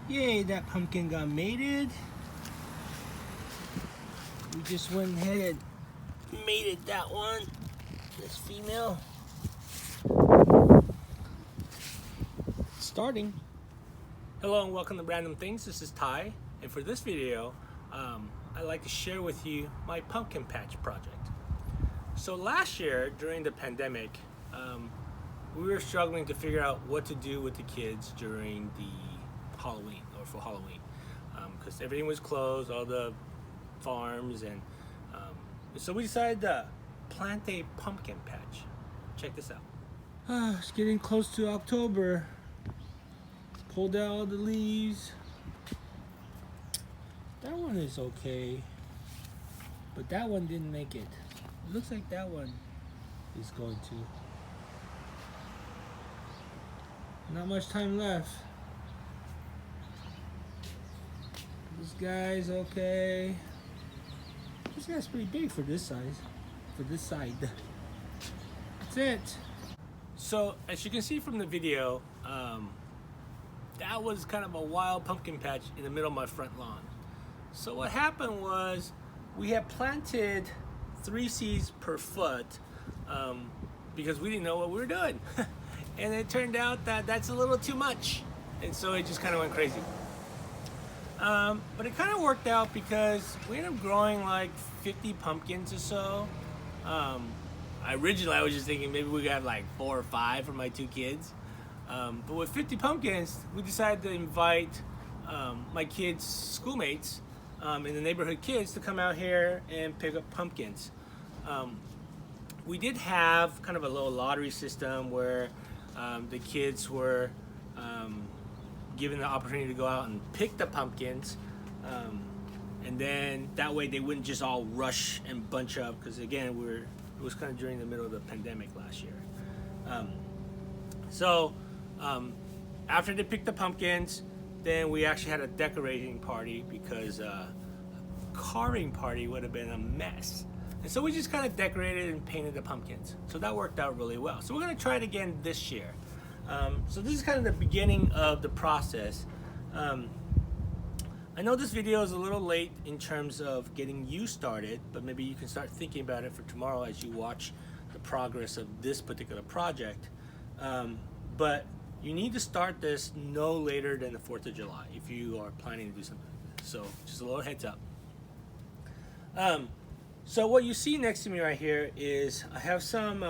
Yay, that pumpkin got mated. We just went ahead and mated that one, this female. Starting. Hello and welcome to Random Things. This is Ty, and for this video, I'd like to share with you my pumpkin patch project. So last year, during the pandemic, we were struggling to figure out what to do with the kids during the Halloween, or for Halloween, because everything was closed, all the farms, and so we decided to plant a pumpkin patch. Check this out. It's getting close to October. Pulled out all the leaves. That one is okay, but that one didn't make it. It looks like that one is going to. Not much time left. This guy's okay. This guy's pretty big for this size. For this side. That's it. So as you can see from the video, that was kind of a wild pumpkin patch in the middle of my front lawn. So what happened was we had planted 3 seeds per foot because we didn't know what we were doing. And it turned out that that's a little too much. And so it just kind of went crazy. But it kind of worked out because we ended up growing like 50 pumpkins or so. Originally I was just thinking maybe we got like 4 or 5 for my 2 kids. But with 50 pumpkins, we decided to invite my kids' schoolmates and the neighborhood kids to come out here and pick up pumpkins. We did have kind of a little lottery system where the kids were given the opportunity to go out and pick the pumpkins, and then that way they wouldn't just all rush and bunch up, because again it was kind of during the middle of the pandemic last year. After they picked the pumpkins, then we actually had a decorating party because a carving party would have been a mess. And so we just kind of decorated and painted the pumpkins. So that worked out really well. So we're going to try it again this year. So this is kind of the beginning of the process. I know this video is a little late in terms of getting you started, but maybe you can start thinking about it for tomorrow as you watch the progress of this particular project. But you need to start this no later than the 4th of July if you are planning to do something like this. So just a little heads up. So what you see next to me right here is I have some,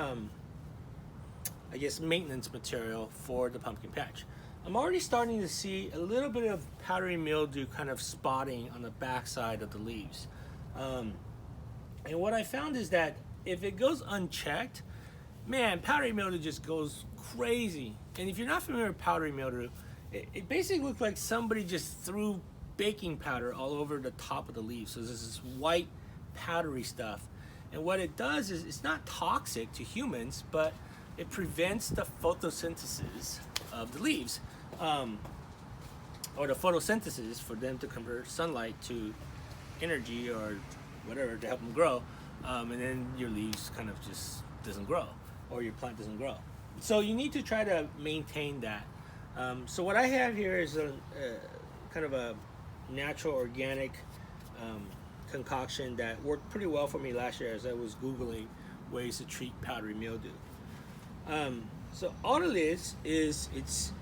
I guess, maintenance material for the pumpkin patch. I'm already starting to see a little bit of powdery mildew kind of spotting on the back side of the leaves. And what I found is that if it goes unchecked, man, powdery mildew just goes crazy. And if you're not familiar with powdery mildew, it basically looks like somebody just threw baking powder all over the top of the leaves. So there's this white powdery stuff. And what it does is it's not toxic to humans, but it prevents the photosynthesis of the leaves, or the photosynthesis for them to convert sunlight to energy or whatever to help them grow. And then your leaves kind of just doesn't grow, or your plant doesn't grow. So you need to try to maintain that. So what I have here is a kind of a natural organic concoction that worked pretty well for me last year as I was Googling ways to treat powdery mildew. So all it is it's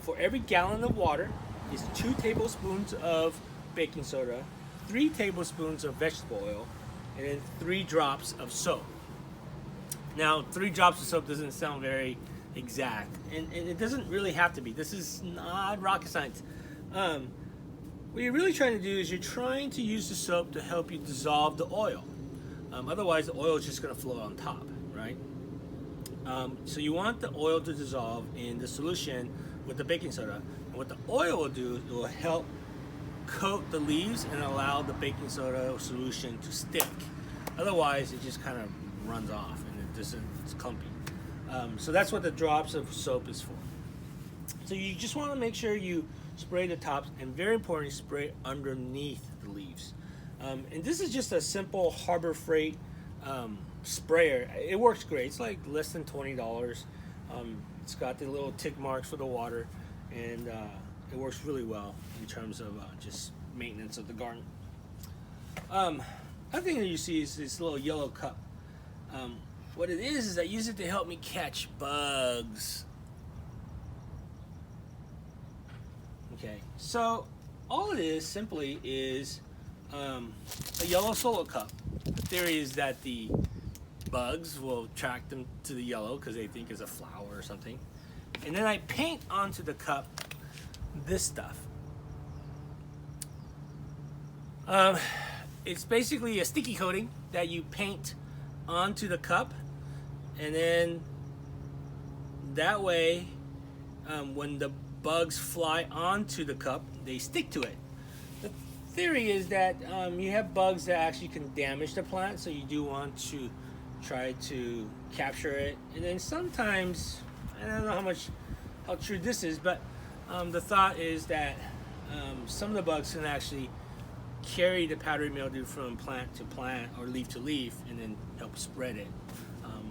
for every gallon of water is 2 tablespoons of baking soda, 3 tablespoons of vegetable oil, and then 3 drops of soap. Now 3 drops of soap doesn't sound very exact, and it doesn't really have to be. This is not rocket science. What you're really trying to do is you're trying to use the soap to help you dissolve the oil. Otherwise the oil is just going to float on top, right? So you want the oil to dissolve in the solution with the baking soda. And what the oil will do, it will help coat the leaves and allow the baking soda solution to stick. Otherwise it just kind of runs off and it's clumpy. So that's what the drops of soap is for. So you just want to make sure you spray the tops, and very importantly, spray underneath the leaves. And this is just a simple Harbor Freight sprayer. It works great. It's like less than $20. It's got the little tick marks for the water, and it works really well in terms of just maintenance of the garden. Other thing that you see is this little yellow cup. What it is I use it to help me catch bugs. Okay, so all it is simply is a yellow solo cup. The theory is that the bugs will attract them to the yellow because they think it's a flower or something. And then I paint onto the cup this stuff. It's basically a sticky coating that you paint onto the cup, and then that way when the bugs fly onto the cup, they stick to it. The theory is that you have bugs that actually can damage the plant, so you do want to try to capture it. And then sometimes, I don't know how true this is, but the thought is that some of the bugs can actually carry the powdery mildew from plant to plant or leaf to leaf and then help spread it.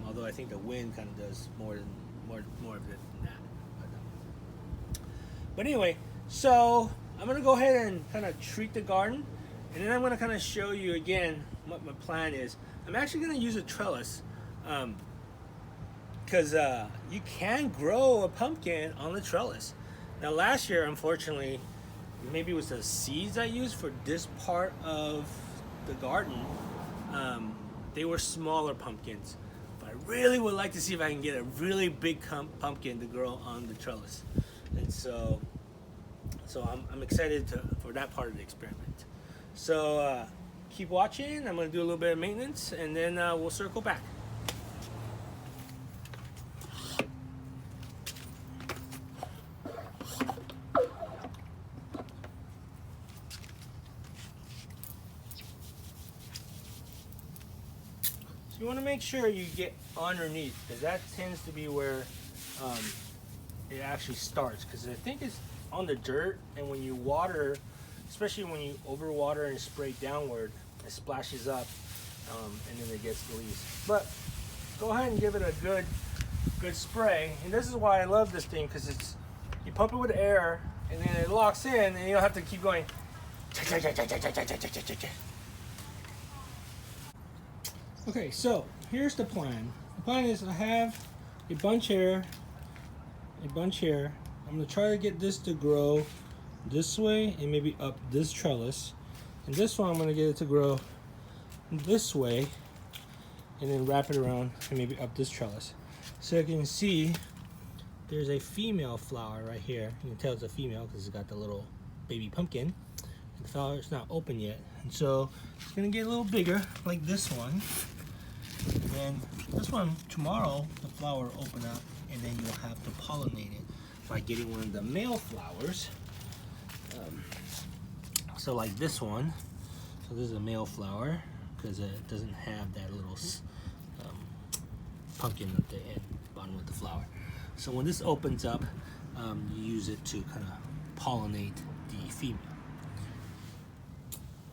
Although I think the wind kind of does more of it than that. But anyway, so I'm gonna go ahead and kind of treat the garden, and then I'm gonna kind of show you again what my plan is. I'm actually gonna use a trellis because you can grow a pumpkin on the trellis. Now last year, unfortunately, maybe it was the seeds I used for this part of the garden, they were smaller pumpkins. But I really would like to see if I can get a really big pumpkin to grow on the trellis. And so I'm excited for that part of the experiment. So keep watching. I'm going to do a little bit of maintenance, and then we'll circle back. So you want to make sure you get underneath, because that tends to be where it actually starts, because I think it's on the dirt, and when you water, especially when you overwater and spray downward, it splashes up and then it gets the leaves. But go ahead and give it a good spray. And this is why I love this thing, because it's, you pump it with air and then it locks in, and you don't have to keep going. Okay, so here's the plan. The plan is I have a bunch here. I'm gonna try to get this to grow this way and maybe up this trellis. And this one I'm gonna get it to grow this way and then wrap it around and maybe up this trellis. So you can see there's a female flower right here. You can tell it's a female because it's got the little baby pumpkin. And the flower is not open yet. And so it's gonna get a little bigger like this one. And then this one, tomorrow, the flower will open up, and then you'll have to pollinate it by getting one of the male flowers. So like this one, so this is a male flower because it doesn't have that little pumpkin at the end, bottom of the flower. So when this opens up, you use it to kind of pollinate the female.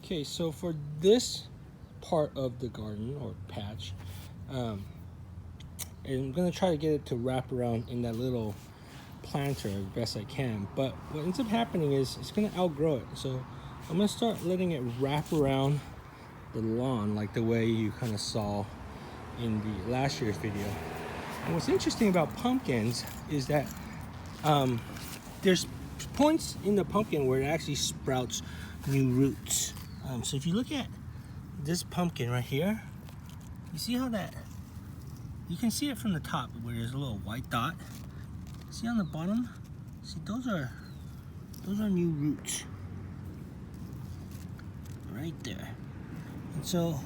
Okay, so for this part of the garden or patch, and I'm gonna try to get it to wrap around in that little planter as best I can, but what ends up happening is it's gonna outgrow it. So I'm gonna start letting it wrap around the lawn like the way you kind of saw in the last year's video. And what's interesting about pumpkins is that there's points in the pumpkin where it actually sprouts new roots. So if you look at this pumpkin right here, you see how that, you can see it from the top where there's a little white dot. See on the bottom? See, those are new roots right there. And so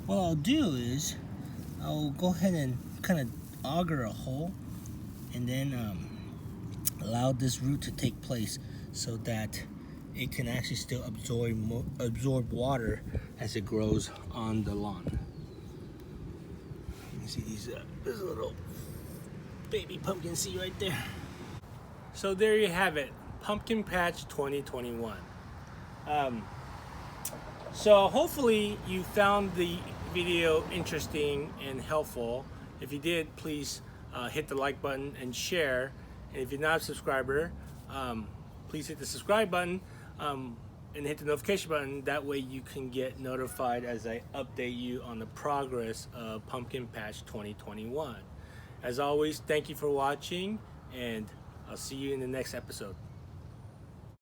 what I'll do is I'll go ahead and kind of auger a hole and then allow this root to take place so that it can actually still absorb water as it grows on the lawn. You can see this little baby pumpkin seed right there. So there you have it, Pumpkin Patch 2021. So hopefully you found the video interesting and helpful. If you did, please hit the like button and share. And if you're not a subscriber, please hit the subscribe button and hit the notification button. That way you can get notified as I update you on the progress of Pumpkin Patch 2021. As always, thank you for watching, and I'll see you in the next episode.